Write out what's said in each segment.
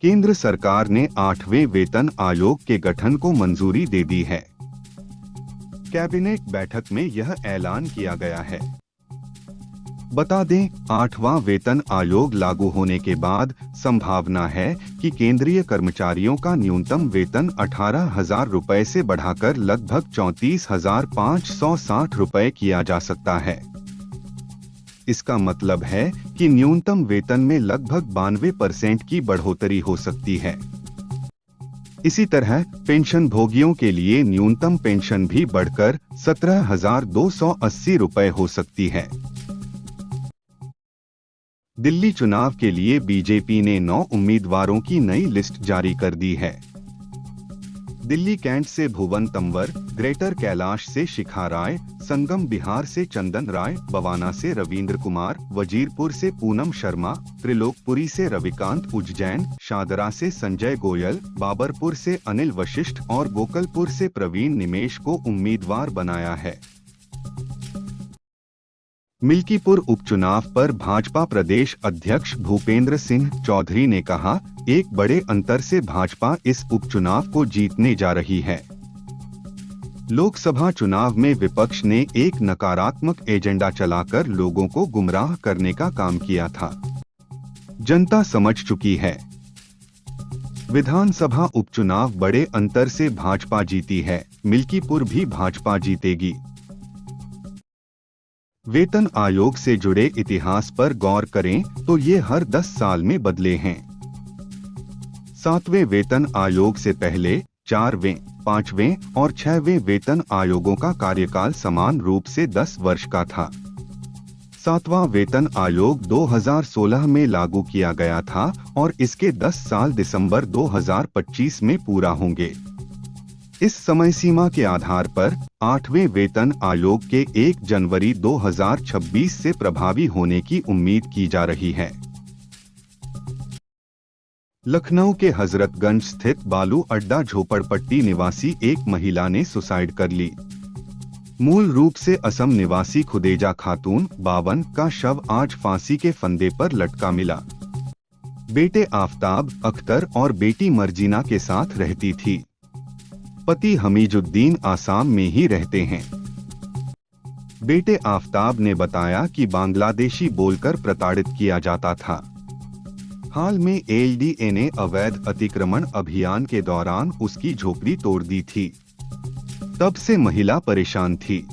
केंद्र सरकार ने 8वें वेतन आयोग के गठन को मंजूरी दे दी है। कैबिनेट बैठक में यह ऐलान किया गया है। बता दें, 8वां वेतन आयोग लागू होने के बाद संभावना है कि केंद्रीय कर्मचारियों का न्यूनतम वेतन 18,000 रुपए से बढ़ाकर लगभग 34,560 रुपए किया जा सकता है। इसका मतलब है कि न्यूनतम वेतन में लगभग 92% की बढ़ोतरी हो सकती है। इसी तरह पेंशन भोगियों के लिए न्यूनतम पेंशन भी बढ़कर 17,280 रुपए हो सकती है। दिल्ली चुनाव के लिए बीजेपी ने 9 उम्मीदवारों की नई लिस्ट जारी कर दी है। दिल्ली कैंट से भुवन तंवर, ग्रेटर कैलाश से शिखा राय, संगम बिहार से चंदन राय, बवाना से रविंद्र कुमार, वजीरपुर से पूनम शर्मा, त्रिलोकपुरी से रविकांत उज्जैन, शादरा से संजय गोयल, बाबरपुर से अनिल वशिष्ठ और गोकलपुर से प्रवीण निमेश को उम्मीदवार बनाया है। मिल्कीपुर उपचुनाव पर भाजपा प्रदेश अध्यक्ष भूपेंद्र सिंह चौधरी ने कहा, एक बड़े अंतर से भाजपा इस उपचुनाव को जीतने जा रही है। लोकसभा चुनाव में विपक्ष ने एक नकारात्मक एजेंडा चलाकर लोगों को गुमराह करने का काम किया था। जनता समझ चुकी है। विधानसभा उपचुनाव बड़े अंतर से भाजपा जीती है, मिल्कीपुर भी भाजपा जीतेगी। वेतन आयोग से जुड़े इतिहास पर गौर करें तो ये हर 10 साल में बदले हैं। 7वें वेतन आयोग से पहले 4वें, 5वें और 6वें वेतन आयोगों का कार्यकाल समान रूप से 10 वर्ष का था। 7वां वेतन आयोग 2016 में लागू किया गया था और इसके 10 साल दिसंबर 2025 में पूरा होंगे। इस समय सीमा के आधार पर 8वें वेतन आयोग के 1 जनवरी 2026 से प्रभावी होने की उम्मीद की जा रही है। लखनऊ के हजरतगंज स्थित बालू अड्डा झोपड़पट्टी निवासी एक महिला ने सुसाइड कर ली। मूल रूप से असम निवासी खुदेजा खातून 52 का शव आज फांसी के फंदे पर लटका मिला। बेटे आफताब अख्तर और बेटी मर्जीना के साथ रहती थी। पति हमीजुद्दीन आसाम में ही रहते हैं। बेटे आफताब ने बताया कि बांग्लादेशी बोलकर प्रताड़ित किया जाता था। हाल में एलडीए ने अवैध अतिक्रमण अभियान के दौरान उसकी झोपड़ी तोड़ दी थी। तब से महिला परेशान थी।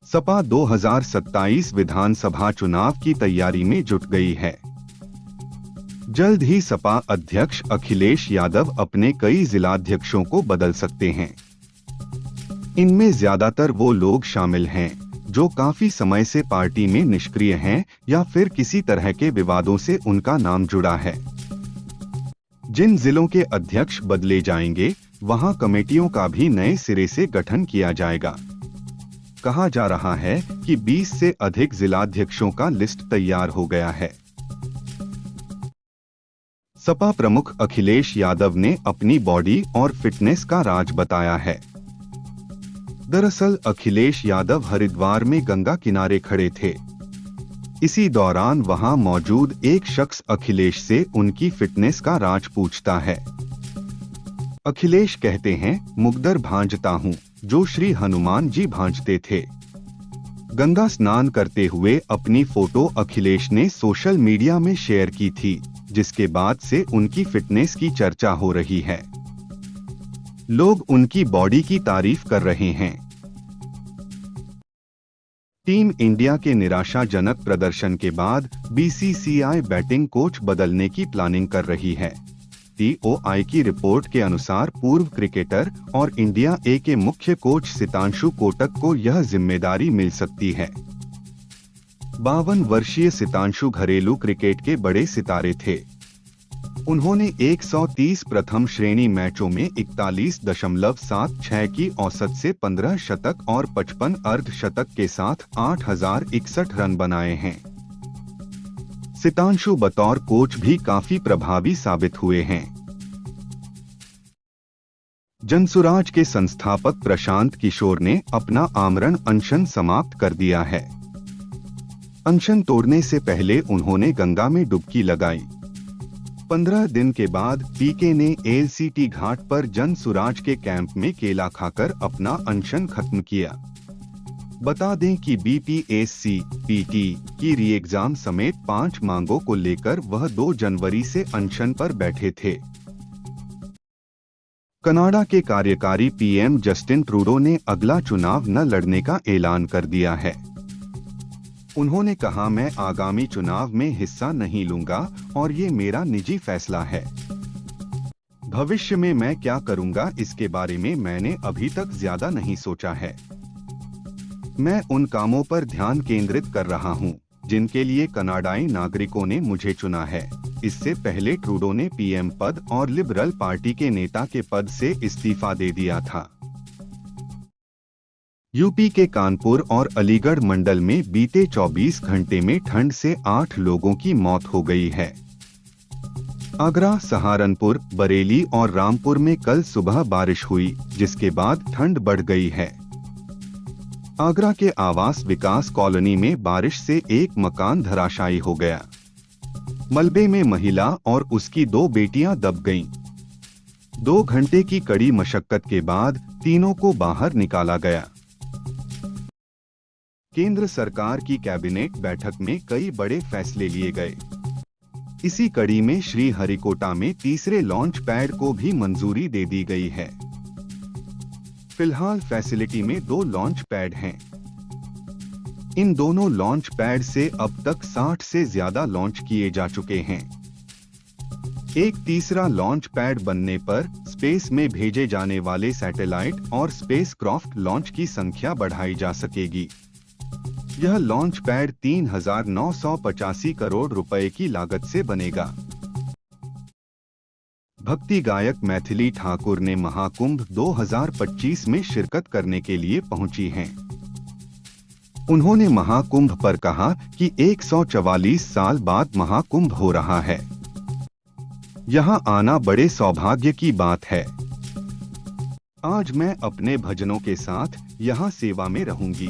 सपा 2027 विधानसभा चुनाव की तैयारी में जुट गई है। जल्द ही सपा अध्यक्ष अखिलेश यादव अपने कई जिलाध्यक्षों को बदल सकते हैं। इनमें ज्यादातर वो लोग शामिल हैं जो काफी समय से पार्टी में निष्क्रिय हैं या फिर किसी तरह के विवादों से उनका नाम जुड़ा है। जिन जिलों के अध्यक्ष बदले जाएंगे, वहां कमेटियों का भी नए सिरे से गठन किया जाएगा। कहा जा रहा है कि 20 से अधिक जिलाध्यक्षों का लिस्ट तैयार हो गया है। सपा प्रमुख अखिलेश यादव ने अपनी बॉडी और फिटनेस का राज बताया है। दरअसल अखिलेश यादव हरिद्वार में गंगा किनारे खड़े थे। इसी दौरान वहां मौजूद एक शख्स अखिलेश से उनकी फिटनेस का राज पूछता है। अखिलेश कहते हैं, मुकद्दर भांजता हूं, जो श्री हनुमान जी भांजते थे। गंगा स्नान करते हुए अपनी फोटो अखिलेश ने सोशल मीडिया में शेयर की थी, जिसके बाद से उनकी फिटनेस की चर्चा हो रही है। लोग उनकी बॉडी की तारीफ कर रहे हैं। टीम इंडिया के निराशाजनक प्रदर्शन के बाद बीसीसीआई बैटिंग कोच बदलने की प्लानिंग कर रही है। टीओआई की रिपोर्ट के अनुसार पूर्व क्रिकेटर और इंडिया ए के मुख्य कोच सितांशु कोटक को यह जिम्मेदारी मिल सकती है। 52 वर्षीय सितांशु घरेलू क्रिकेट के बड़े सितारे थे। उन्होंने 130 प्रथम श्रेणी मैचों में 41.76 की औसत से 15 शतक और 55 अर्धशतक के साथ 8,061 रन बनाए हैं। सितांशु बतौर कोच भी काफी प्रभावी साबित हुए हैं। जनसुराज के संस्थापक प्रशांत किशोर ने अपना आमरण अनशन समाप्त कर दिया है। अनशन तोड़ने से पहले उन्होंने गंगा में डुबकी लगाई। 15 दिन के बाद पीके ने एलसीटी घाट पर जन सुराज के कैंप में केला खाकर अपना अनशन खत्म किया। बता दें कि बीपीएससी पीटी की री एग्जाम समेत 5 मांगों को लेकर वह 2 जनवरी से अनशन पर बैठे थे। कनाडा के कार्यकारी पीएम जस्टिन ट्रूडो ने अगला चुनाव न लड़ने का ऐलान कर दिया है। उन्होंने कहा, मैं आगामी चुनाव में हिस्सा नहीं लूंगा और ये मेरा निजी फैसला है। भविष्य में मैं क्या करूंगा इसके बारे में मैंने अभी तक ज्यादा नहीं सोचा है। मैं उन कामों पर ध्यान केंद्रित कर रहा हूं, जिनके लिए कनाडाई नागरिकों ने मुझे चुना है। इससे पहले ट्रूडो ने पीएम पद और लिबरल पार्टी के नेता के पद से इस्तीफा दे दिया था। यूपी के कानपुर और अलीगढ़ मंडल में बीते 24 घंटे में ठंड से 8 लोगों की मौत हो गई है। आगरा, सहारनपुर, बरेली और रामपुर में कल सुबह बारिश हुई, जिसके बाद ठंड बढ़ गई है। आगरा के आवास विकास कॉलोनी में बारिश से एक मकान धराशायी हो गया। मलबे में महिला और उसकी 2 बेटियां दब गईं। 2 घंटे की कड़ी मशक्कत के बाद तीनों को बाहर निकाला गया। केंद्र सरकार की कैबिनेट बैठक में कई बड़े फैसले लिए गए। इसी कड़ी में श्रीहरिकोटा में तीसरे लॉन्च पैड को भी मंजूरी दे दी गई है। फिलहाल फैसिलिटी में 2 लॉन्च पैड हैं। इन दोनों लॉन्च पैड से अब तक 60 से ज्यादा लॉन्च किए जा चुके हैं। एक तीसरा लॉन्च पैड बनने पर स्पेस में भेजे जाने वाले सैटेलाइट और स्पेसक्राफ्ट लॉन्च की संख्या बढ़ाई जा सकेगी। यह लॉन्च पैड 3,985 करोड़ रुपए की लागत से बनेगा। भक्ति गायक मैथिली ठाकुर ने महाकुंभ 2025 में शिरकत करने के लिए पहुंची हैं। उन्होंने महाकुंभ पर कहा कि 144 साल बाद महाकुंभ हो रहा है। यहां आना बड़े सौभाग्य की बात है। आज मैं अपने भजनों के साथ यहां सेवा में रहूंगी।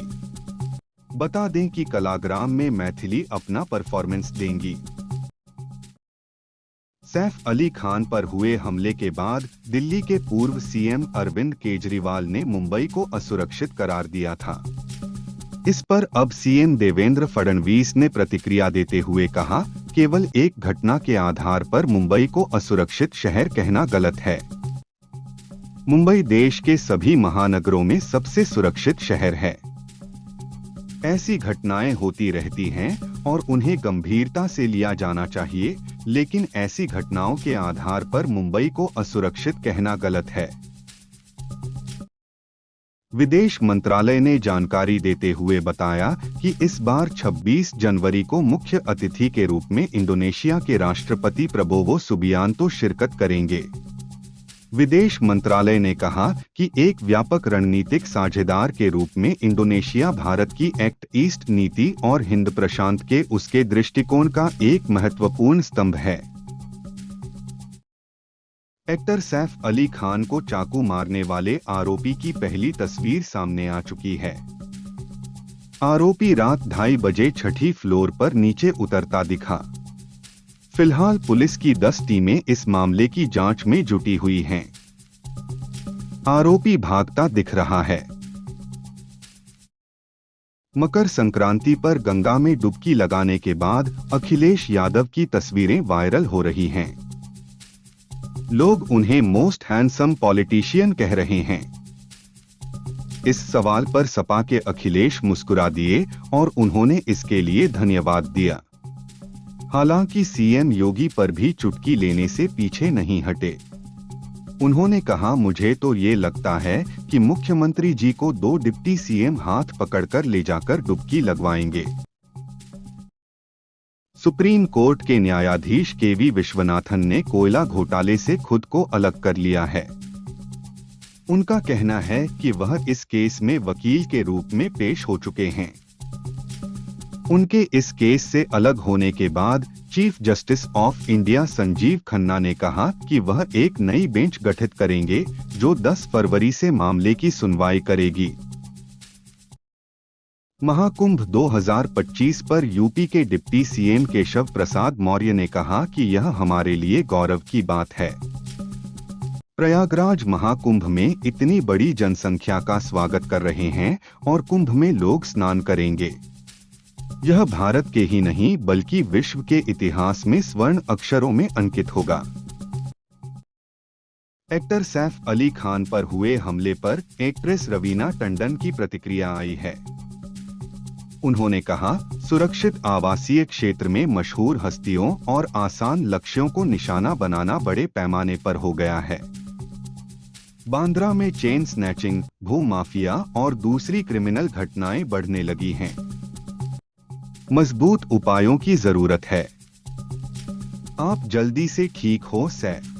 बता दें कि कलाग्राम में मैथिली अपना परफॉर्मेंस देंगी। सैफ अली खान पर हुए हमले के बाद दिल्ली के पूर्व सीएम अरविंद केजरीवाल ने मुंबई को असुरक्षित करार दिया था। इस पर अब सीएम देवेंद्र फडणवीस ने प्रतिक्रिया देते हुए कहा, केवल एक घटना के आधार पर मुंबई को असुरक्षित शहर कहना गलत है। मुंबई देश के सभी महानगरों में सबसे सुरक्षित शहर है। ऐसी घटनाएं होती रहती हैं और उन्हें गंभीरता से लिया जाना चाहिए, लेकिन ऐसी घटनाओं के आधार पर मुंबई को असुरक्षित कहना गलत है। विदेश मंत्रालय ने जानकारी देते हुए बताया कि इस बार 26 जनवरी को मुख्य अतिथि के रूप में इंडोनेशिया के राष्ट्रपति प्रबोवो सुबियांतो शिरकत करेंगे। विदेश मंत्रालय ने कहा कि एक व्यापक रणनीतिक साझेदार के रूप में इंडोनेशिया भारत की एक्ट ईस्ट नीति और हिंद प्रशांत के उसके दृष्टिकोण का एक महत्वपूर्ण स्तंभ है। एक्टर सैफ अली खान को चाकू मारने वाले आरोपी की पहली तस्वीर सामने आ चुकी है। आरोपी रात 2:30 बजे छठी फ्लोर पर नीचे उतरता दिखा। फिलहाल पुलिस की 10 टीमें इस मामले की जांच में जुटी हुई हैं। आरोपी भागता दिख रहा है। मकर संक्रांति पर गंगा में डुबकी लगाने के बाद अखिलेश यादव की तस्वीरें वायरल हो रही हैं। लोग उन्हें मोस्ट हैंडसम पॉलिटिशियन कह रहे हैं। इस सवाल पर सपा के अखिलेश मुस्कुरा दिए और उन्होंने इसके लिए धन्यवाद दिया। हालांकि सीएम योगी पर भी चुटकी लेने से पीछे नहीं हटे। उन्होंने कहा, मुझे तो ये लगता है कि मुख्यमंत्री जी को 2 डिप्टी सीएम हाथ पकड़कर ले जाकर डुबकी लगवाएंगे। सुप्रीम कोर्ट के न्यायाधीश केवी विश्वनाथन ने कोयला घोटाले से खुद को अलग कर लिया है। उनका कहना है कि वह इस केस में वकील के रूप में पेश हो चुके हैं। उनके इस केस से अलग होने के बाद chief justice of India Sanjeev Khanna ने कहा कि वह एक नई बेंच गठित करेंगे जो 10 फरवरी से मामले की सुनवाई करेगी। महाकुंभ 2025 पर यूपी के डिप्टी सीएम केशव प्रसाद मौर्य ने कहा कि यह हमारे लिए गौरव की बात है। प्रयागराज महाकुंभ में इतनी बड़ी जनसंख्या का स्वागत कर रहे हैं और कुंभ में लोग स्नान करेंगे। यह भारत के ही नहीं बल्कि विश्व के इतिहास में स्वर्ण अक्षरों में अंकित होगा। एक्टर सैफ अली खान पर हुए हमले पर एक्ट्रेस रवीना टंडन की प्रतिक्रिया आई है। उन्होंने कहा, सुरक्षित आवासीय क्षेत्र में मशहूर हस्तियों और आसान लक्ष्यों को निशाना बनाना बड़े पैमाने पर हो गया है। बांद्रा में चेन स्नैचिंग, भू माफिया और दूसरी क्रिमिनल घटनाएं बढ़ने लगी हैं। मजबूत उपायों की जरूरत है। आप जल्दी से ठीक हो सैफ।